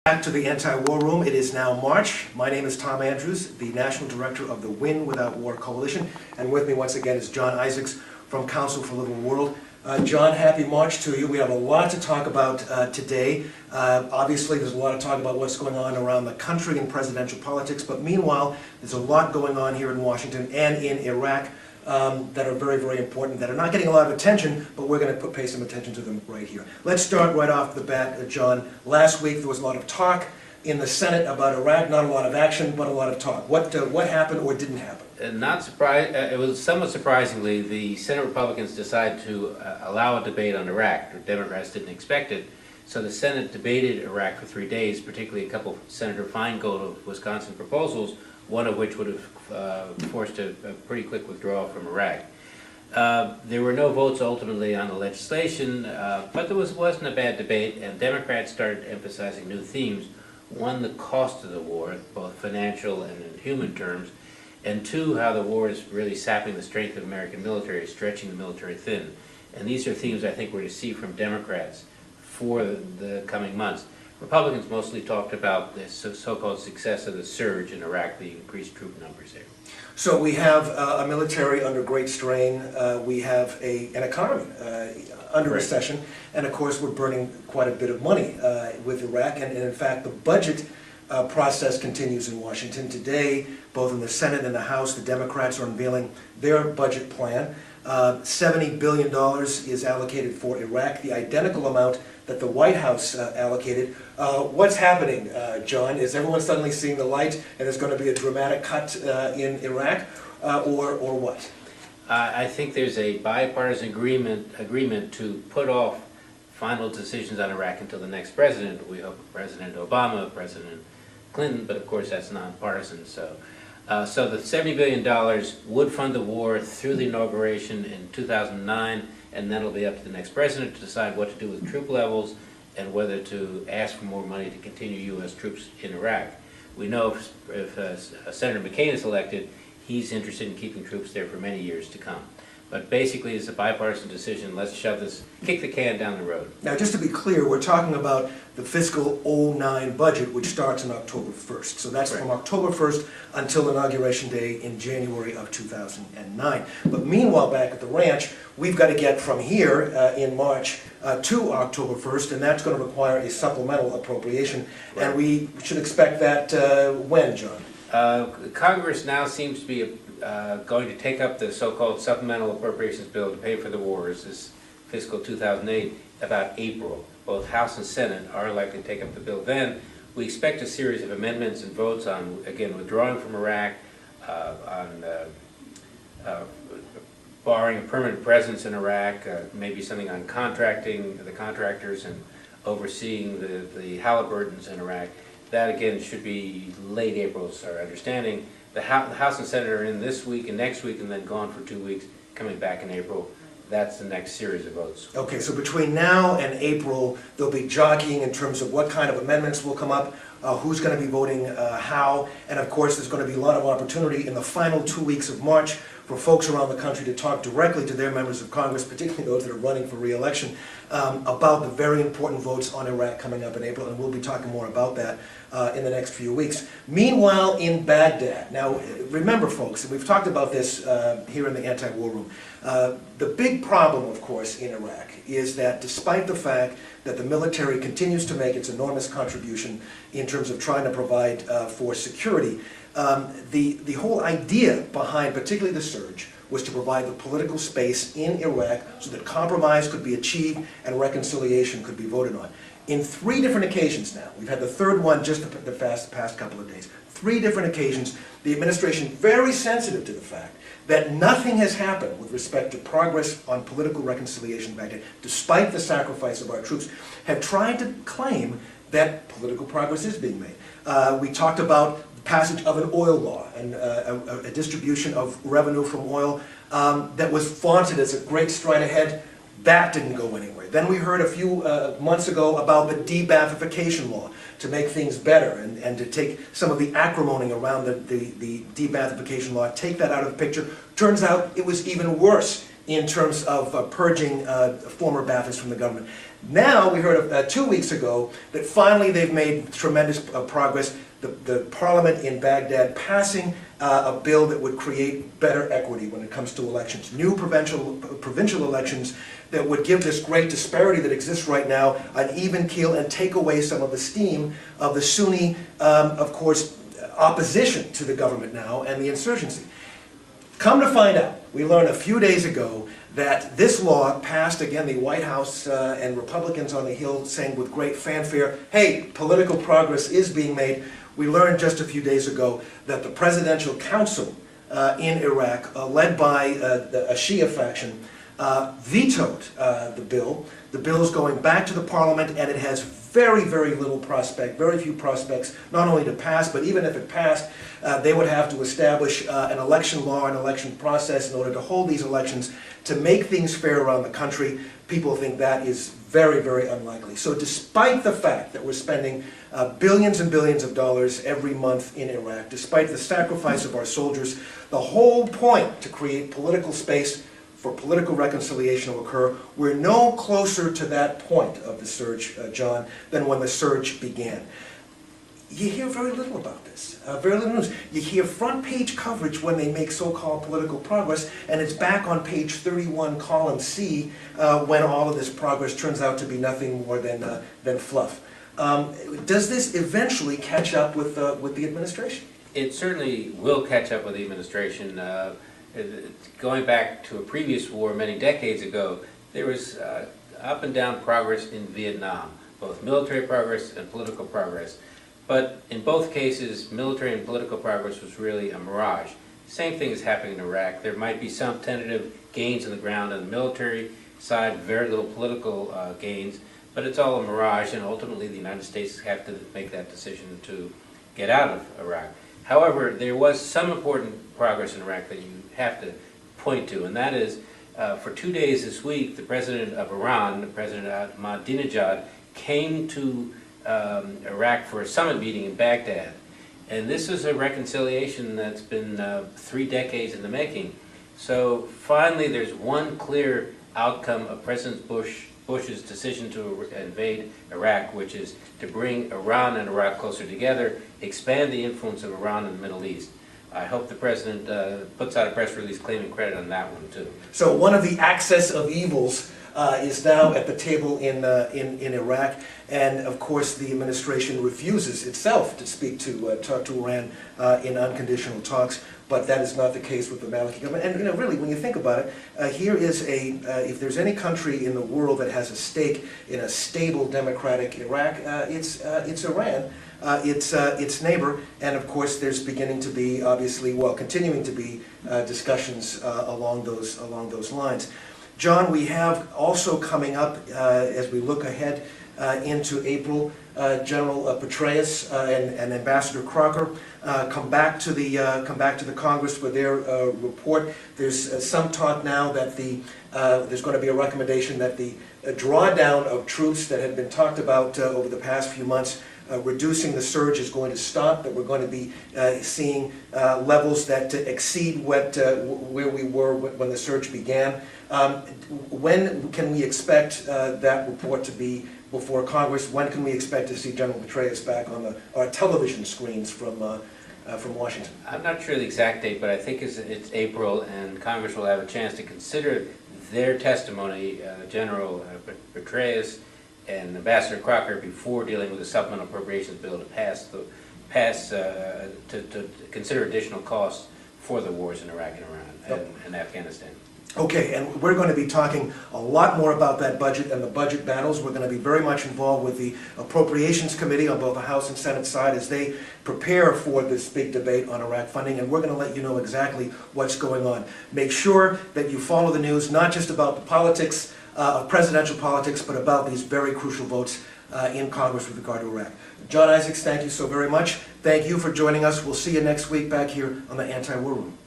Back to the anti-war room. It is now March. My name is Tom Andrews, the National Director of the Win Without War Coalition, and with me once again is John Isaacs from Council for Livable World. John, happy March to you. We have a lot to talk about today. Obviously, there's a lot of talk about what's going on around the country in presidential politics, but meanwhile, there's a lot going on here in Washington and in Iraq that are very, very important, that are not getting a lot of attention, but we're going to pay some attention to them right here. Let's start right off the bat, John. Last week there was a lot of talk in the Senate about Iraq, not a lot of action, but a lot of talk. What happened or didn't happen? It was somewhat surprisingly, the Senate Republicans decided to allow a debate on Iraq. The Democrats didn't expect it. So the Senate debated Iraq for 3 days, particularly a couple of Senator Feingold of Wisconsin proposals, one of which would have forced a pretty quick withdrawal from Iraq. There were no votes ultimately on the legislation, but there wasn't a bad debate, and Democrats started emphasizing new themes. One, the cost of the war, both financial and in human terms, and two, how the war is really sapping the strength of the American military, stretching the military thin. And these are themes I think we're to see from Democrats for the coming months. Republicans mostly talked about the so-called success of the surge in Iraq, the increased troop numbers there. So we have a military under great strain. We have an economy under recession, and of course we're burning quite a bit of money with Iraq. And in fact, the budget process continues in Washington today. Both in the Senate and the House, the Democrats are unveiling their budget plan. $70 billion is allocated for Iraq, the identical amount that the White House allocated. What's happening, John? Is everyone suddenly seeing the light and there's going to be a dramatic cut in Iraq, or what? I think there's a bipartisan agreement to put off final decisions on Iraq until the next president. We hope President Obama, President Clinton, but of course that's nonpartisan. So the $70 billion would fund the war through the inauguration in 2009, and then it'll be up to the next president to decide what to do with troop levels and whether to ask for more money to continue U.S. troops in Iraq. We know if Senator McCain is elected, he's interested in keeping troops there for many years to come. But basically, it's a bipartisan decision. Let's kick the can down the road. Now, just to be clear, we're talking about the fiscal 09 budget, which starts on October 1st. So that's from October 1st until Inauguration Day in January of 2009. But meanwhile, back at the ranch, we've got to get from here in March to October 1st, and that's going to require a supplemental appropriation. And we should expect that when, John? Congress now seems to be going to take up the so-called supplemental appropriations bill to pay for the wars, this fiscal 2008, about April. Both House and Senate are likely to take up the bill then. We expect a series of amendments and votes on, again, withdrawing from Iraq, on barring a permanent presence in Iraq, maybe something on contracting the contractors and overseeing the Halliburtons in Iraq. That, again, should be late April, is our understanding. The House and Senate are in this week and next week and then gone for 2 weeks, coming back in April. That's the next series of votes. Okay, so between now and April, there'll be jockeying in terms of what kind of amendments will come up, who's going to be voting how, and of course there's going to be a lot of opportunity in the final 2 weeks of March for folks around the country to talk directly to their members of Congress, particularly those that are running for re-election, about the very important votes on Iraq coming up in April, and we'll be talking more about that in the next few weeks. Meanwhile, in Baghdad, now remember folks, and we've talked about this here in the anti-war room, the big problem, of course, in Iraq is that despite the fact that the military continues to make its enormous contribution in terms of trying to provide for security, the whole idea behind particularly the surge was to provide the political space in Iraq so that compromise could be achieved and reconciliation could be voted on. In 3 different occasions now, we've had the third one just the past couple of days, 3 different occasions, the administration very sensitive to the fact that nothing has happened with respect to progress on political reconciliation in Baghdad, despite the sacrifice of our troops, have tried to claim that political progress is being made. We talked about the passage of an oil law and a distribution of revenue from oil that was vaunted as a great stride ahead. That didn't go anywhere. Then we heard a few months ago about the de-Baathification law to make things better and to take some of the acrimony around the de-Baathification law, take that out of the picture. Turns out it was even worse in terms of purging former Baathists from the government. Now, we heard 2 weeks ago that finally they've made tremendous progress. The parliament in Baghdad passing a bill that would create better equity when it comes to elections. New provincial elections that would give this great disparity that exists right now an even keel and take away some of the steam of the Sunni, of course, opposition to the government now and the insurgency. Come to find out, we learned a few days ago that this law passed, again, the White House and Republicans on the Hill saying with great fanfare, hey, political progress is being made. We learned just a few days ago that the Presidential Council in Iraq, led by a Shia faction, vetoed the bill. The bill is going back to the parliament, and it has very, very little prospect, very few prospects, not only to pass, but even if it passed, they would have to establish an election law, an election process in order to hold these elections, to make things fair around the country. People think that is very, very unlikely. So despite the fact that we're spending billions and billions of dollars every month in Iraq, despite the sacrifice of our soldiers, the whole point to create political space for political reconciliation to occur, we're no closer to that point of the surge, John, than when the surge began. You hear very little about this, very little news. You hear front page coverage when they make so-called political progress, and it's back on page 31, column C, when all of this progress turns out to be nothing more than fluff. Does this eventually catch up with the administration? It certainly will catch up with the administration. Going back to a previous war many decades ago, there was up and down progress in Vietnam, both military progress and political progress. But in both cases, military and political progress was really a mirage. Same thing is happening in Iraq. There might be some tentative gains on the ground on the military side, very little political gains, but it's all a mirage, and ultimately the United States have to make that decision to get out of Iraq. However, there was some important progress in Iraq that you have to point to, and that is for 2 days this week, the president of Iran, President Ahmadinejad, came to Iraq for a summit meeting in Baghdad. And this is a reconciliation that's been 3 decades in the making. So finally there's one clear outcome of President Bush's decision to invade Iraq, which is to bring Iran and Iraq closer together, expand the influence of Iran in the Middle East. I hope the President puts out a press release claiming credit on that one too. So one of the axis of evils is now at the table in Iraq, and of course the administration refuses itself to speak to talk to Iran in unconditional talks. But that is not the case with the Maliki government. And really, when you think about it, here is if there's any country in the world that has a stake in a stable democratic Iraq, it's Iran. It's its neighbor, and of course there's beginning to be, obviously, well, continuing to be discussions along those lines. John, we have also coming up, as we look ahead into April, General Petraeus and Ambassador Crocker come back to the Congress for their report. There's some talk now that there's going to be a recommendation that the drawdown of troops that had been talked about over the past few months, reducing the surge, is going to stop, that we're going to be seeing levels that exceed where we were when the surge began. When can we expect that report to be before Congress? When can we expect to see General Petraeus back on our television screens from Washington? I'm not sure the exact date, but I think it's April, and Congress will have a chance to consider their testimony, General Petraeus and Ambassador Crocker, before dealing with the supplemental appropriations bill to to consider additional costs for the wars in Iraq and Iran and Afghanistan. Okay, and we're going to be talking a lot more about that budget and the budget battles. We're going to be very much involved with the Appropriations Committee on both the House and Senate side as they prepare for this big debate on Iraq funding, and we're going to let you know exactly what's going on. Make sure that you follow the news, not just about the politics, of presidential politics, but about these very crucial votes in Congress with regard to Iraq. John Isaacs, thank you so very much. Thank you for joining us. We'll see you next week back here on the Anti-War Room.